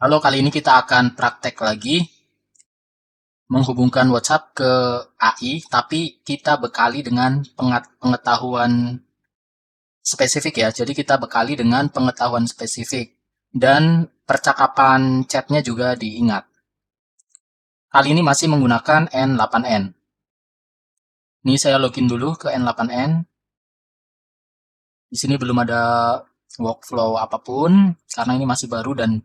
Halo, kali ini kita akan praktek lagi menghubungkan WhatsApp ke AI, tapi kita bekali dengan pengetahuan spesifik ya. Jadi kita bekali dengan pengetahuan spesifik dan percakapan chatnya juga diingat. Kali ini masih menggunakan N8N. Ini saya login dulu ke N8N. Di sini belum ada workflow apapun karena ini masih baru dan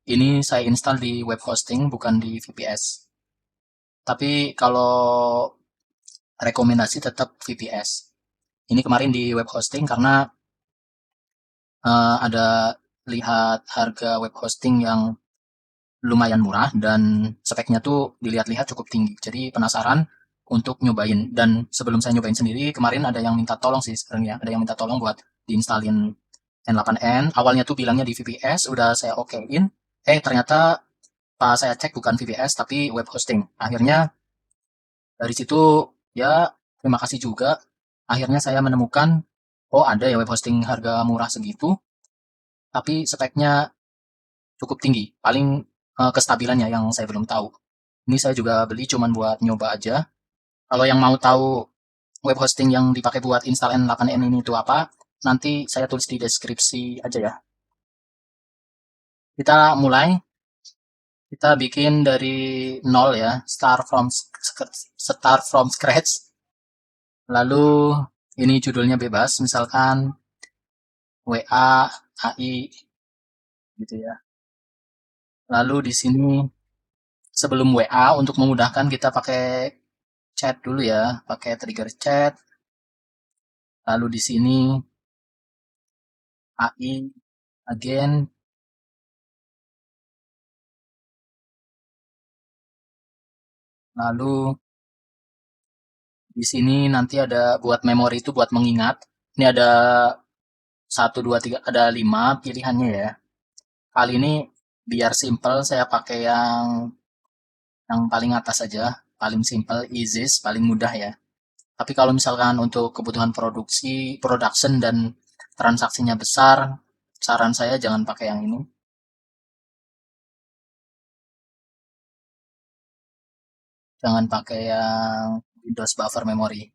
ini saya install di web hosting bukan di VPS. Tapi kalau rekomendasi tetap VPS. Ini kemarin di web hosting karena ada lihat harga web hosting yang lumayan murah dan speknya tuh dilihat-lihat cukup tinggi. Jadi penasaran untuk nyobain. Dan sebelum saya nyobain sendiri, kemarin ada yang minta tolong sih sebenarnya. Ada yang minta tolong buat diinstalin N8N. Awalnya tuh bilangnya di VPS, udah saya okein. Ternyata pas saya cek bukan VPS tapi web hosting. Akhirnya dari situ ya terima kasih juga. Akhirnya saya menemukan, oh ada ya web hosting harga murah segitu, tapi speknya cukup tinggi. Paling kestabilannya yang saya belum tahu. Ini saya juga beli cuman buat nyoba aja. Kalau yang mau tahu web hosting yang dipakai buat install N8N ini itu apa, nanti saya tulis di deskripsi aja ya. Kita mulai, kita bikin dari nol ya, start from scratch. Lalu ini judulnya bebas, misalkan WA, AI gitu ya. Lalu di sini sebelum WA untuk memudahkan kita pakai chat dulu ya, pakai trigger chat. Lalu di sini AI again. Lalu di sini nanti ada buat memori itu buat mengingat. Ini ada satu 2 3 ada 5 pilihannya ya. Kali ini biar simple saya pakai yang paling atas aja, paling simple, easiest, paling mudah ya. Tapi kalau misalkan untuk kebutuhan production dan transaksinya besar, saran saya jangan pakai yang ini. Jangan pakai yang Windows Buffer Memory.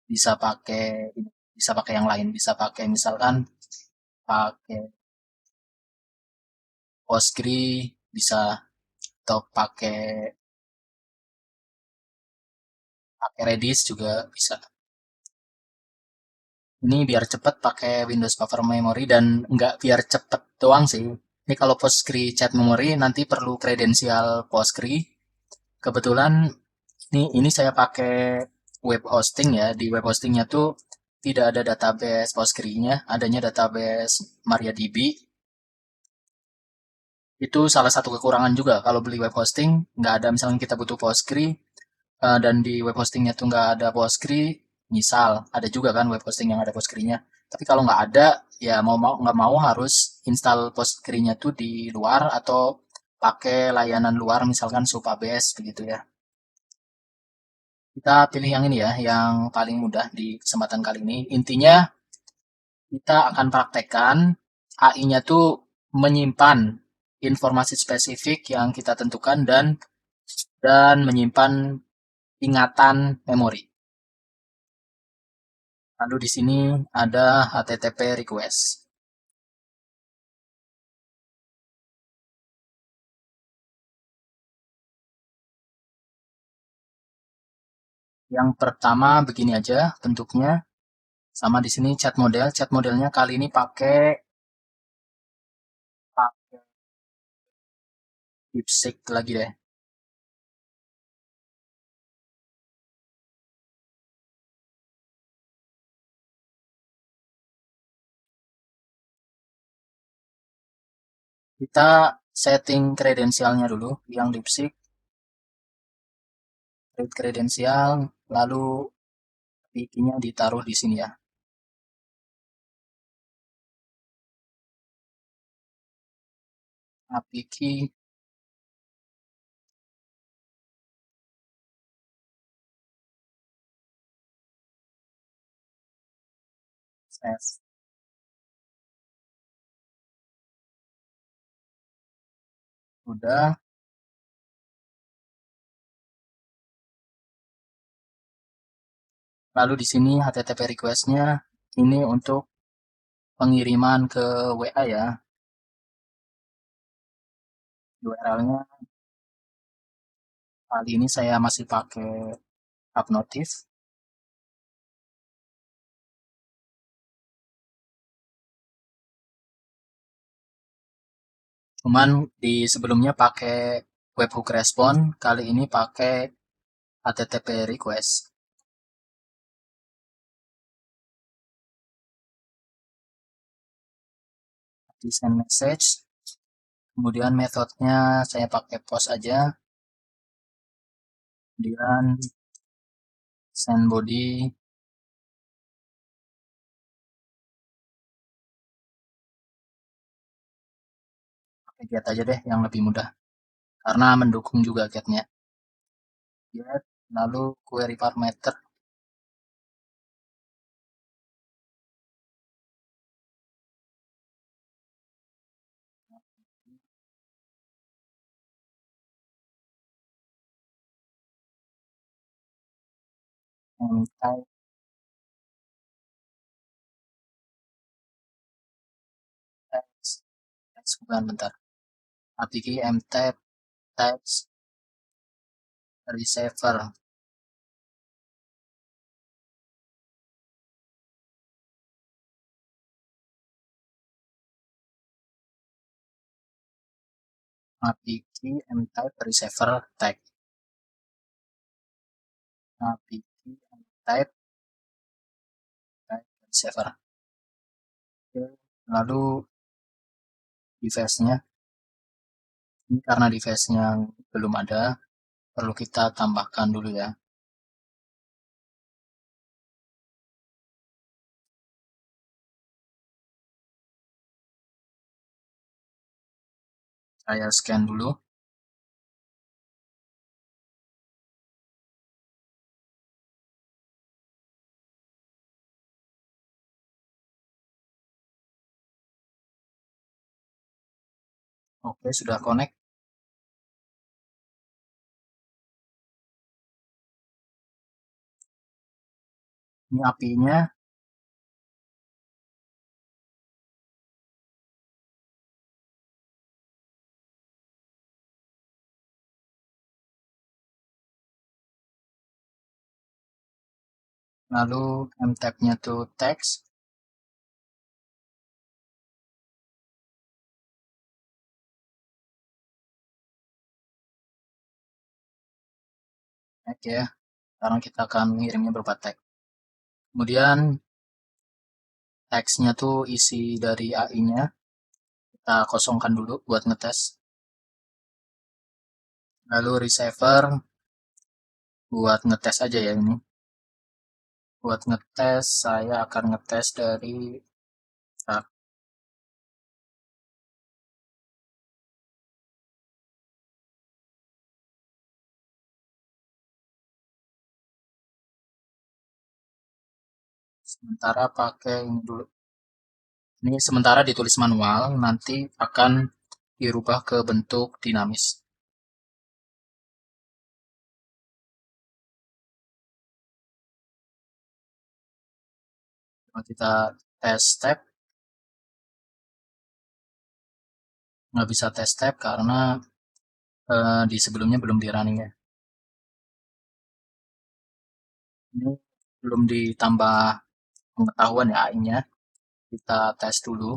Bisa pakai yang lain, bisa pakai misalkan pakai Postgre bisa atau pakai Redis juga bisa. Ini biar cepet pakai Windows Buffer Memory dan nggak biar cepet doang sih. Ini kalau Postgre Chat Memory nanti perlu kredensial Postgre. Kebetulan ini saya pakai web hosting ya. Di web hostingnya tuh tidak ada database Postgre-nya, adanya database MariaDB. Itu salah satu kekurangan juga kalau beli web hosting, nggak ada misalnya kita butuh Postgre dan di web hostingnya tuh nggak ada Postgre, misal ada juga kan web hosting yang ada Postgre-nya. Tapi kalau nggak ada, ya mau mau nggak mau harus install Postgre-nya tuh di luar atau pakai layanan luar misalkan Supabase begitu ya. Kita pilih yang ini ya, yang paling mudah di kesempatan kali ini. Intinya kita akan praktekkan AI-nya tuh menyimpan informasi spesifik yang kita tentukan dan menyimpan ingatan memori. Lalu di sini ada HTTP request. Yang pertama begini aja bentuknya. Sama di sini chat model. Chat modelnya kali ini pakai DeepSeek lagi deh. Kita setting kredensialnya dulu yang DeepSeek, create kredensial, lalu IP-nya ditaruh di sini ya. API key save. Udah. Lalu di sini HTTP request-nya ini untuk pengiriman ke WA ya. URL-nya kali ini saya masih pakai Upnotif. Cuman di sebelumnya pakai webhook respon, kali ini pakai HTTP request. Di send message, kemudian metodenya saya pakai post aja, kemudian send body, pakai get aja deh yang lebih mudah, karena mendukung juga getnya. Get, lalu query parameter, type, text, text bukan bentar, apk mtype, text, receiver, apk mtype receiver tag, apk mtype tag receiver. Oke. Lalu device-nya, ini karena device-nya belum ada, perlu kita tambahkan dulu ya. Saya scan dulu. Oke, sudah connect. Ini API-nya. Lalu mtype-nya tuh text. Oke ya. Sekarang kita akan mengirimnya berupa tag. Kemudian text-nya tuh isi dari AI-nya. Kita kosongkan dulu buat ngetes. Lalu receiver buat ngetes aja ya ini. Buat ngetes, saya akan ngetes dari sementara pakai ini dulu. Ini sementara ditulis manual, nanti akan dirubah ke bentuk dinamis. Coba kita tes step. Nggak bisa tes step karena di sebelumnya belum di running ya. Ini belum ditambah pengetahuan ya AI-nya. Kita tes dulu.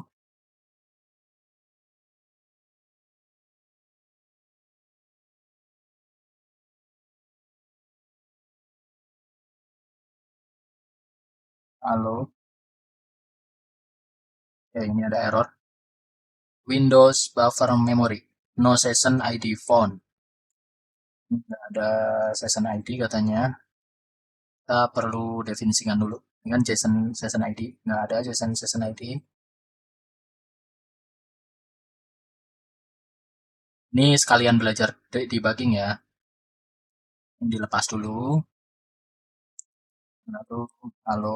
Halo. Ya, ini ada error. Windows buffer memory. No session ID found. Nggak ada session ID katanya. Kita perlu definisikan dulu. Ini kan JSON session ID. Nggak ada JSON session ID. Ini sekalian belajar debugging ya. Ini dilepas dulu. Lalu, halo.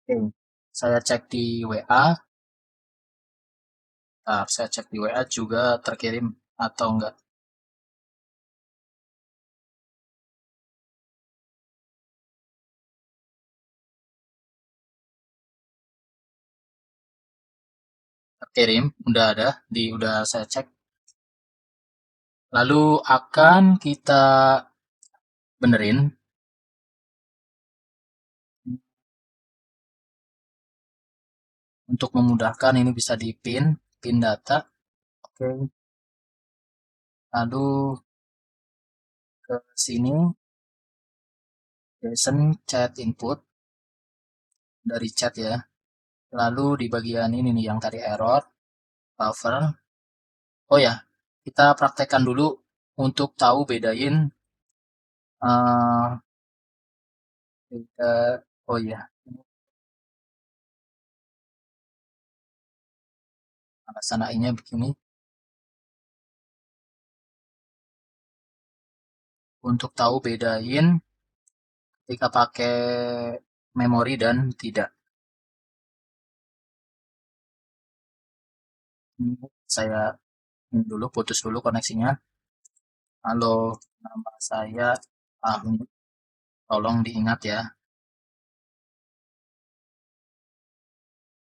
Oke, saya cek di WA. Nah, saya cek di WA juga terkirim atau enggak. Terkirim, udah ada, udah saya cek. Lalu akan kita benerin untuk memudahkan ini bisa di pin data. Oke, lalu ke sini JSON chat input dari chat ya. Lalu di bagian ini nih yang tadi error, buffer. Oh ya, kita praktekkan dulu untuk tahu bedain beda, oh ya, alasan AI-nya begini. Untuk tahu bedain ketika pakai memori dan tidak. Ini saya ini dulu putus dulu koneksinya. Halo, nama saya Fahmi. Tolong diingat ya.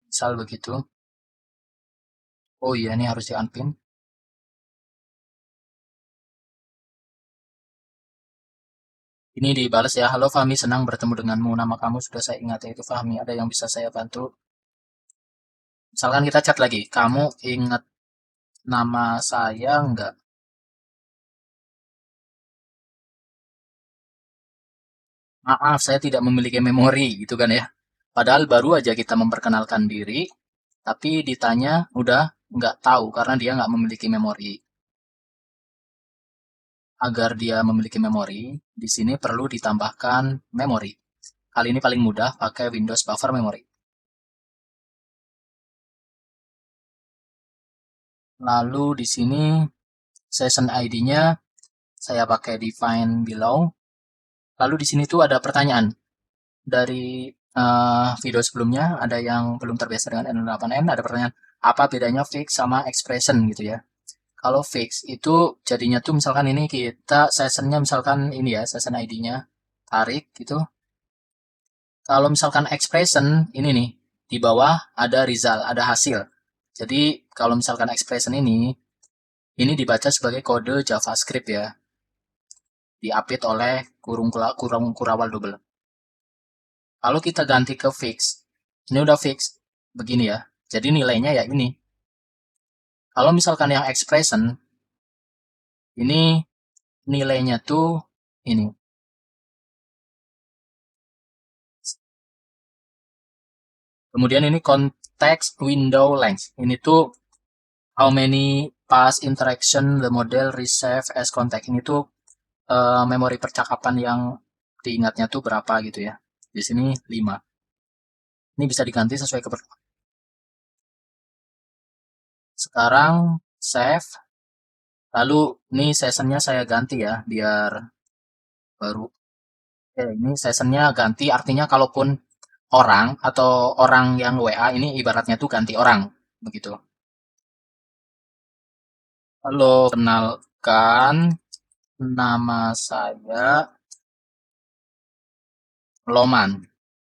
Misal begitu. Oh iya, ini harus di unpin. Ini dibalas ya. Halo Fahmi, senang bertemu denganmu. Nama kamu sudah saya ingat yaitu Fahmi. Ada yang bisa saya bantu? Misalkan kita chat lagi. Kamu ingat nama saya enggak? Maaf, saya tidak memiliki memori gitu kan ya. Padahal baru aja kita memperkenalkan diri, tapi ditanya udah nggak tahu karena dia nggak memiliki memori. Agar dia memiliki memori, di sini perlu ditambahkan memori. Kali ini paling mudah pakai Windows Buffer Memory. Lalu di sini session ID-nya saya pakai define below. Lalu di sini tuh ada pertanyaan dari video sebelumnya, ada yang belum terbiasa dengan N8N, ada pertanyaan apa bedanya fix sama expression gitu ya. Kalau fix itu jadinya tuh misalkan ini kita sessionnya misalkan ini ya, session ID-nya tarik gitu. Kalau misalkan expression ini nih, di bawah ada result, ada hasil. Jadi kalau misalkan expression ini dibaca sebagai kode JavaScript ya, diapit oleh kurung kurawal double. Kalau kita ganti ke fix, ini udah fix, begini ya. Jadi nilainya ya ini. Kalau misalkan yang expression, ini nilainya tuh ini. Kemudian ini context window length. Ini tuh how many past interaction the model receive as context. Ini tuh memori percakapan yang diingatnya tuh berapa gitu ya. Di sini 5. Ini bisa diganti sesuai keperluan. Sekarang save. Lalu ini sessionnya saya ganti ya biar baru. Ini sessionnya ganti artinya kalaupun orang atau orang yang WA ini ibaratnya tuh ganti orang begitu. Halo, kenalkan nama saya Loman.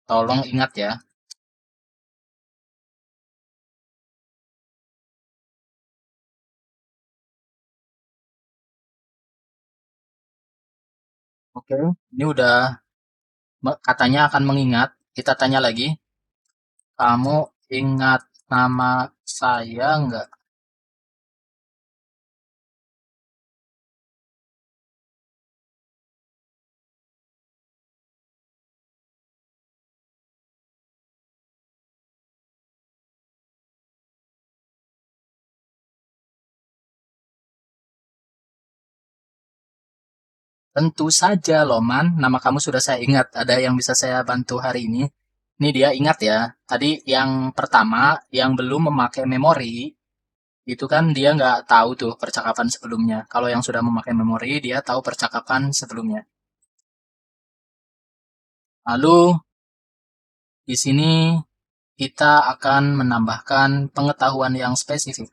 Tolong ingat ya. Oke, ini udah katanya akan mengingat. Kita tanya lagi, kamu ingat nama saya nggak? Tentu saja, Loman. Nama kamu sudah saya ingat. Ada yang bisa saya bantu hari ini? Ini dia ingat ya. Tadi yang pertama, yang belum memakai memori, itu kan dia nggak tahu tuh percakapan sebelumnya. Kalau yang sudah memakai memori, dia tahu percakapan sebelumnya. Lalu Di sini kita akan menambahkan pengetahuan yang spesifik.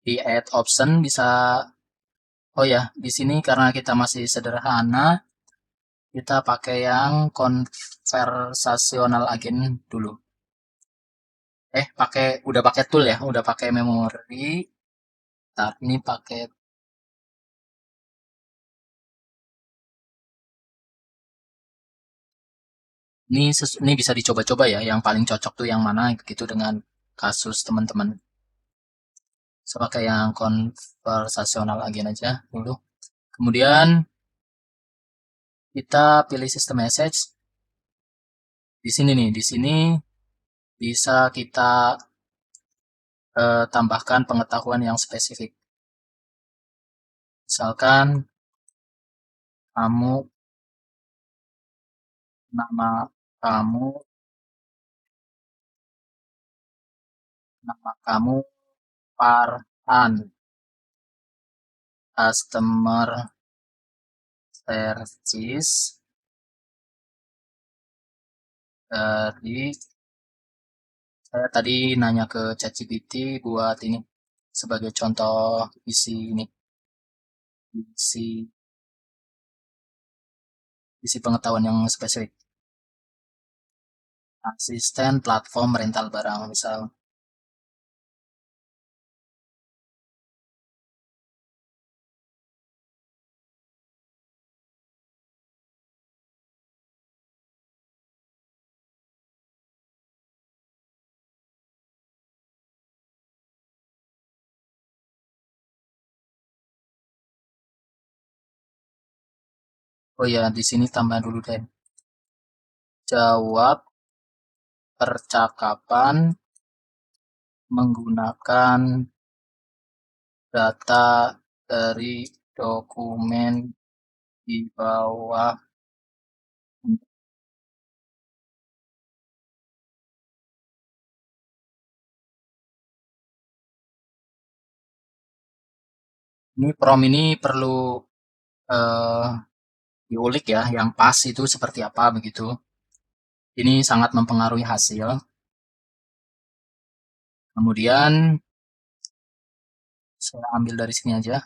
Di add option bisa, oh ya, di sini karena kita masih sederhana, kita pakai yang conversational agent dulu. Udah pakai tool ya, udah pakai memori. Ntar ini pakai ini bisa dicoba-coba ya, yang paling cocok tuh yang mana gitu dengan kasus teman-teman. Saya pakai yang conversational agent aja dulu. Kemudian kita pilih system message. Di sini nih, di sini bisa kita tambahkan pengetahuan yang spesifik. Misalkan kamu nama kamu nama kamu Farhan, customer service dari saya tadi nanya ke ChatGPT buat ini sebagai contoh isi isi pengetahuan yang spesifik. Asisten platform rental barang misal. Oh ya, di sini tambah dulu deh. Jawab percakapan menggunakan data dari dokumen di bawah. Ini prompt ini perlu eh, diulik ya, yang pas itu seperti apa begitu. Ini sangat mempengaruhi hasil. Kemudian saya ambil dari sini aja.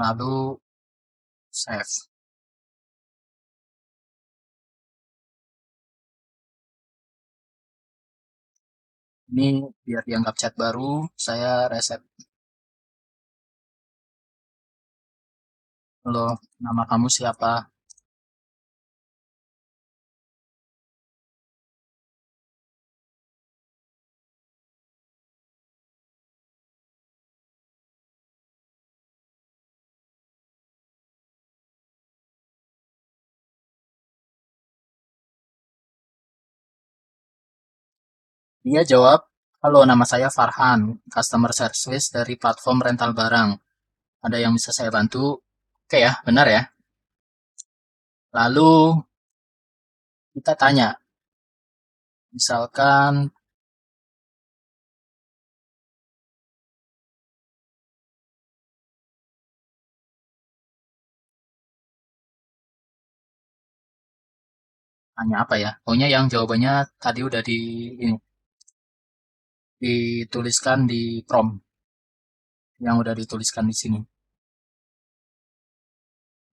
Lalu save. Ini biar dianggap chat baru, saya reset. Halo, nama kamu siapa? Dia jawab, halo nama saya Farhan, customer service dari platform rental barang. Ada yang bisa saya bantu? Oke ya, benar ya. Lalu kita tanya, misalkan tanya apa ya? Pokoknya yang jawabannya tadi udah ini, dituliskan di prompt yang udah dituliskan di sini.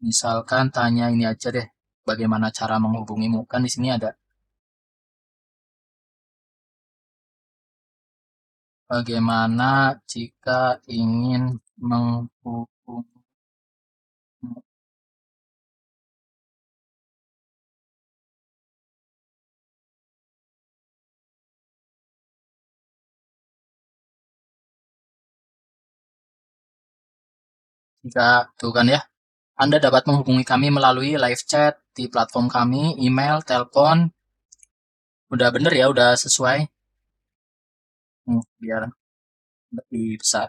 Misalkan tanya ini aja deh, bagaimana cara menghubungimu? Kan di sini ada bagaimana jika ingin menghubungi. Jika tuh kan ya, Anda dapat menghubungi kami melalui live chat di platform kami, email, telepon. Udah bener ya, udah sesuai. Biar lebih besar.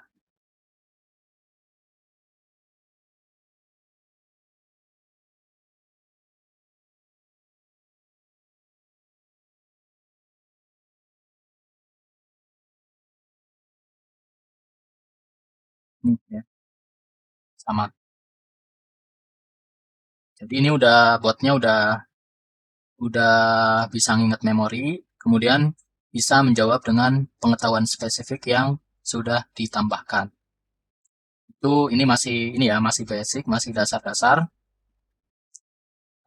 Ini ya, sama. Jadi ini udah botnya udah bisa nginget memori, kemudian bisa menjawab dengan pengetahuan spesifik yang sudah ditambahkan. Itu ini masih ini ya, masih basic, masih dasar-dasar.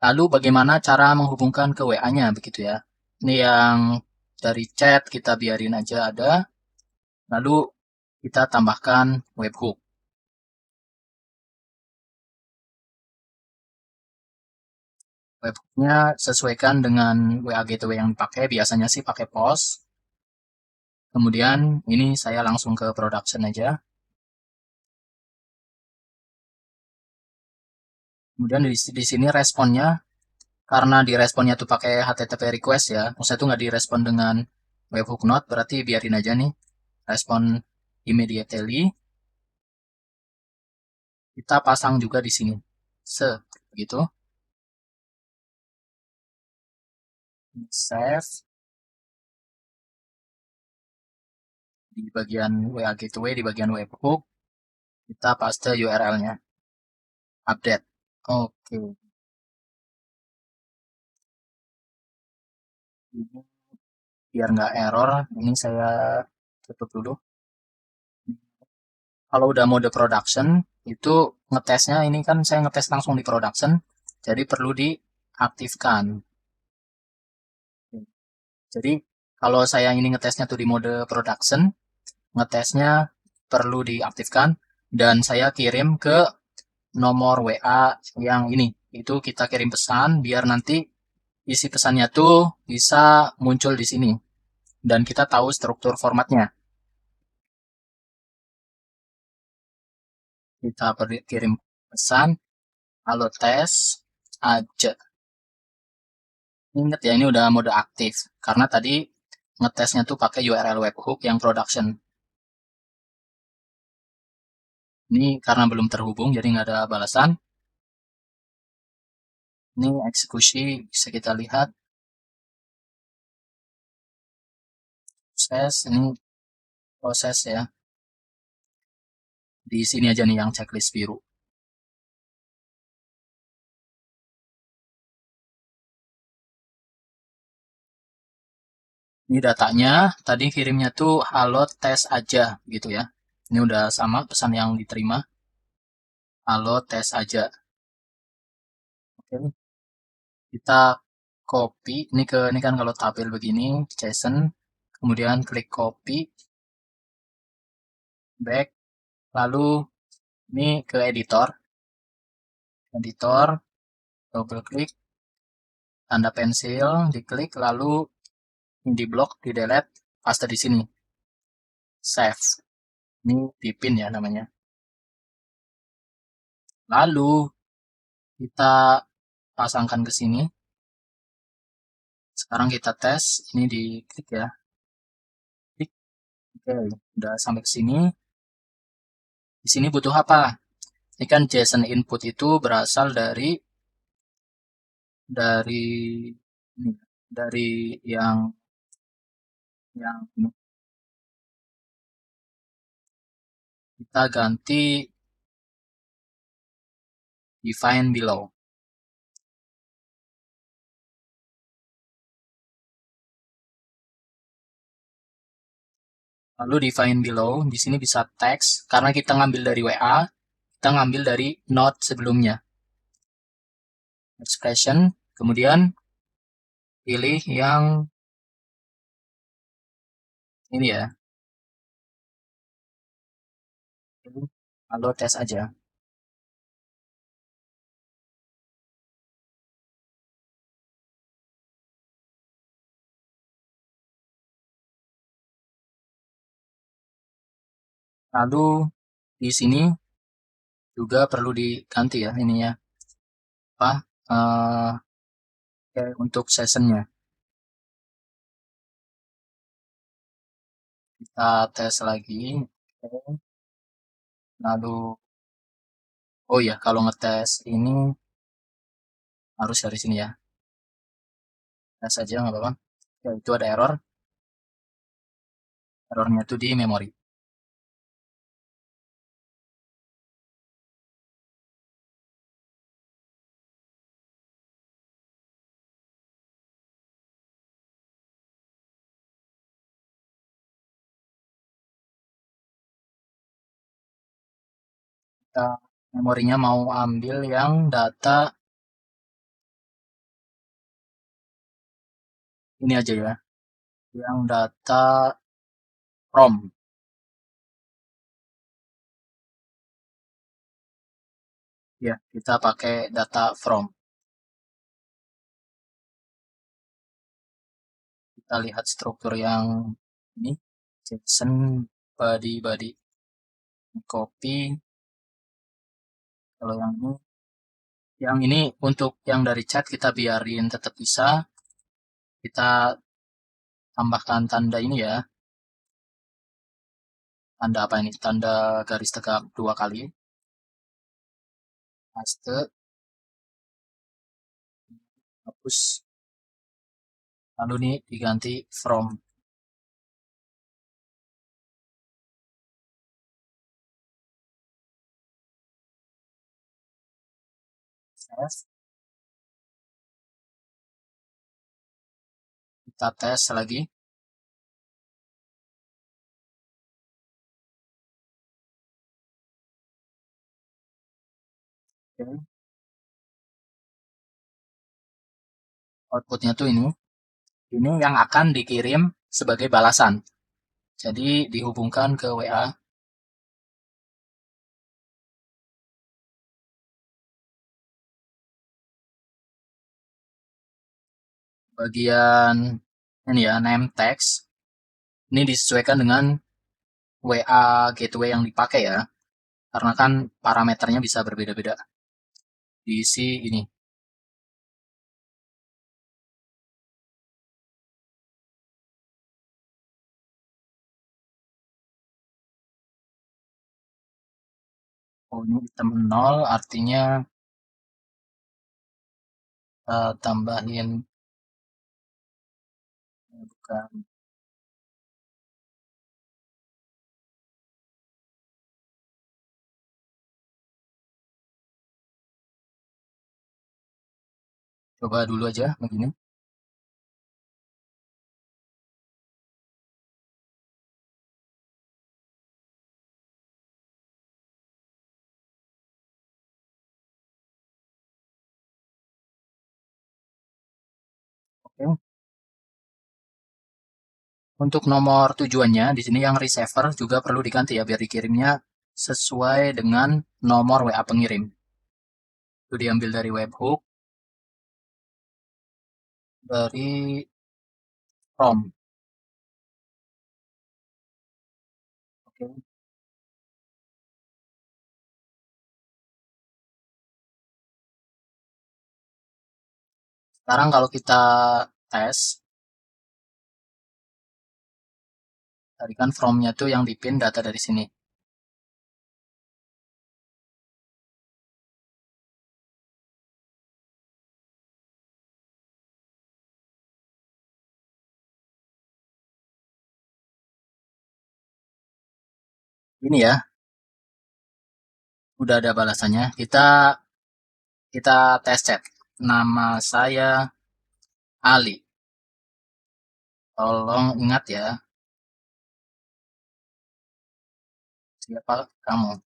Lalu bagaimana cara menghubungkan ke WA-nya begitu ya. Ini yang dari chat kita biarin aja ada. Lalu kita tambahkan webhook. Webhooknya sesuaikan dengan WA gateway yang dipakai. Biasanya sih pakai POS. Kemudian ini saya langsung ke production aja. Kemudian di sini responnya karena di responnya tuh pakai HTTP request ya. Maksudnya tuh nggak direspon dengan webhook not, berarti biarin aja nih. Respon immediately. Kita pasang juga di sini. Gitu. Save di bagian WA gateway, di bagian webhook, kita paste URL-nya. Update. Oke. Ini biar nggak error, ini saya tutup dulu. Kalau udah mode production, itu ngetesnya ini kan saya ngetes langsung di production, jadi perlu diaktifkan. Jadi kalau saya ini ngetesnya tuh di mode production, ngetesnya perlu diaktifkan dan saya kirim ke nomor WA yang ini. Itu kita kirim pesan biar nanti isi pesannya tuh bisa muncul di sini dan kita tahu struktur formatnya. Kita kirim pesan, halo tes aja. Ingat ya ini udah mode aktif karena tadi ngetesnya tuh pakai URL webhook yang production. Ini karena belum terhubung jadi nggak ada balasan. Ini eksekusi bisa kita lihat. Proses ini proses ya. Di sini aja nih yang checklist biru. Ini datanya, tadi kirimnya tuh halo tes aja gitu ya. Ini udah sama pesan yang diterima. Halo tes aja. Oke, kita copy. Ini kan kalau tabel begini, JSON. Kemudian klik copy, back. Lalu ini ke editor. Editor, double klik, tanda pensil, diklik, lalu di blok, di delete, paste di sini. Save. Ini dipin ya namanya. Lalu kita pasangkan ke sini. Sekarang kita tes, ini diklik ya. Klik. Oke, udah sampai ke sini. Di sini butuh apa? Ini kan JSON input itu berasal dari ini, dari yang ini. Kita ganti define below. Lalu define below, di sini bisa text, karena kita ngambil dari WA, kita ngambil dari note sebelumnya. Expression, kemudian pilih yang ini ya. Lalu tes aja. Lalu di sini juga perlu diganti ya ininya apa untuk sessionnya. Kita tes lagi. Lalu oh ya kalau ngetes ini harus dari sini ya. Tes aja nggak apa-apa. Ya, itu ada error. Errornya itu di memori. Kita memorinya mau ambil yang data ini aja ya, yang data from. Ya, kita pakai data from. Kita lihat struktur yang ini, JSON body. Copy. Kalau yang ini untuk yang dari chat kita biarin tetap bisa. Kita tambahkan tanda ini ya. Tanda apa ini? Tanda garis tegak 2 kali. Paste. Hapus. Lalu nih diganti from. Save. Kita tes lagi. Oke. Outputnya tuh ini. Ini yang akan dikirim sebagai balasan. Jadi dihubungkan ke WA. Bagian ini ya, name text. Ini disesuaikan dengan WA gateway yang dipakai ya. Karena kan parameternya bisa berbeda-beda. Diisi ini. Oh, ini item 0 artinya tambahin bukan. Coba dulu aja begini. Oke. Untuk nomor tujuannya di sini yang receiver juga perlu diganti ya biar dikirimnya sesuai dengan nomor WA pengirim. Itu diambil dari webhook dari from. Oke. Sekarang kalau kita tes, tadi kan from-nya tuh yang dipin data dari sini. Ini ya, udah ada balasannya. Kita tes chat. Nama saya Ali. Tolong ingat ya, siapa kamu?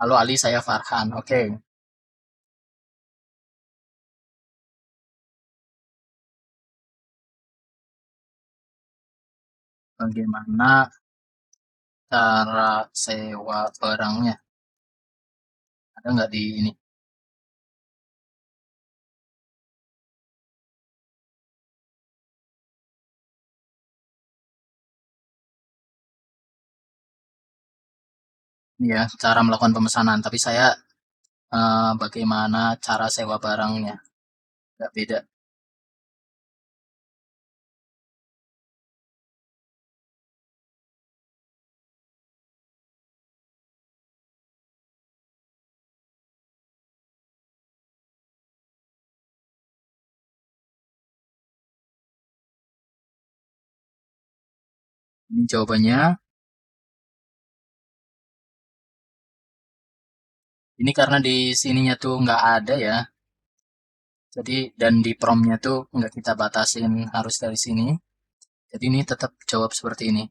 Halo Ali, saya Farhan. Oke, bagaimana cara sewa barangnya? Ada nggak di ini? Ini ya, cara melakukan pemesanan. Tapi saya bagaimana cara sewa barangnya? Nggak beda. Ini jawabannya. Ini karena di sininya tuh nggak ada ya. Jadi dan di promnya tuh nggak kita batasin harus dari sini. Jadi ini tetap jawab seperti ini.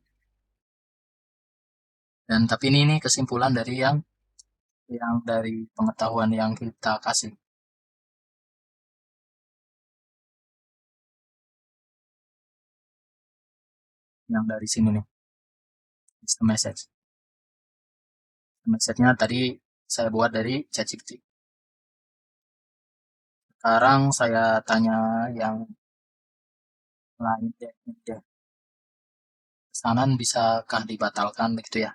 Dan tapi ini kesimpulan dari yang dari pengetahuan yang kita kasih, yang dari sini nih, system message. Message-nya tadi saya buat dari ChatGPT. Sekarang saya tanya yang lain deh. Pesanan bisakah dibatalkan begitu ya?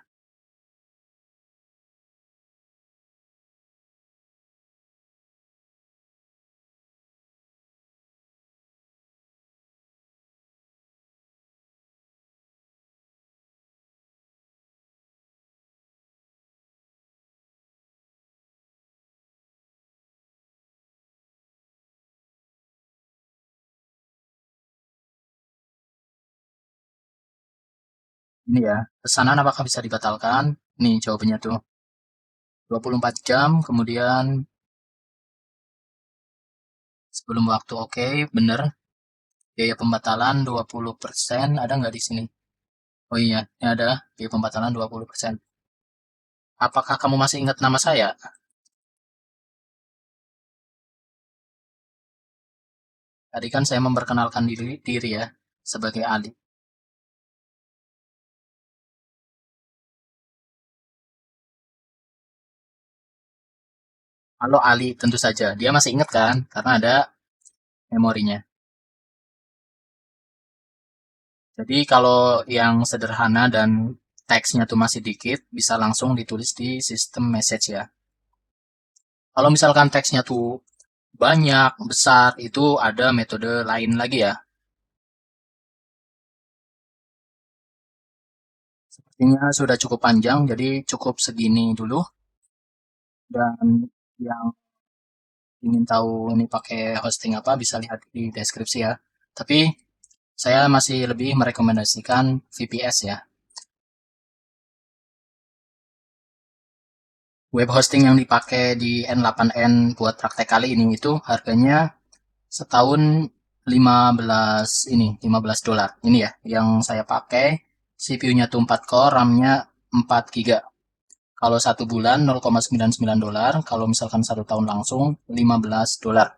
Ini ya, pesanan apakah bisa dibatalkan? Nih jawabannya tuh 24 jam, kemudian sebelum waktu oke, bener. Biaya pembatalan 20%, ada nggak di sini? Oh iya, ini ada biaya pembatalan 20%. Apakah kamu masih ingat nama saya? Tadi kan saya memperkenalkan diri ya, sebagai Ali. Halo Ali, tentu saja. Dia masih ingat kan? Karena ada memorinya. Jadi kalau yang sederhana dan teksnya tuh masih dikit, bisa langsung ditulis di sistem message ya. Kalau misalkan teksnya tuh banyak, besar, itu ada metode lain lagi ya. Sepertinya sudah cukup panjang, jadi cukup segini dulu. Dan yang ingin tahu ini pakai hosting apa, bisa lihat di deskripsi ya. Tapi saya masih lebih merekomendasikan VPS ya. Web hosting yang dipakai di N8N buat praktek kali ini itu harganya setahun 15 dolar. Ini ya yang saya pakai. CPU-nya tuh 4 core, RAM-nya 4 GB. Kalau 1 bulan 0,99 dolar, kalau misalkan 1 tahun langsung 15 dolar.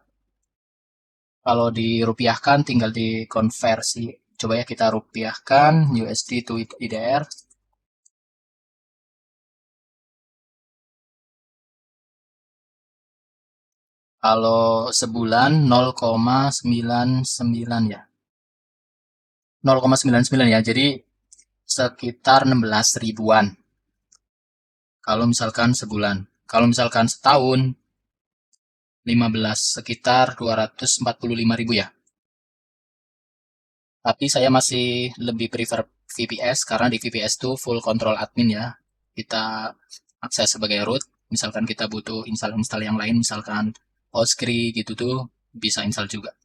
Kalau dirupiahkan tinggal dikonversi. Coba ya kita rupiahkan USD to IDR. Kalau sebulan 0,99 ya. 0,99 ya. Jadi sekitar 16 ribuan. Kalau misalkan sebulan. Kalau misalkan setahun 15 sekitar 245 ribu ya. Tapi saya masih lebih prefer VPS karena di VPS tuh full control admin ya. Kita akses sebagai root. Misalkan kita butuh install-install yang lain, misalkan Postgre gitu tuh bisa install juga.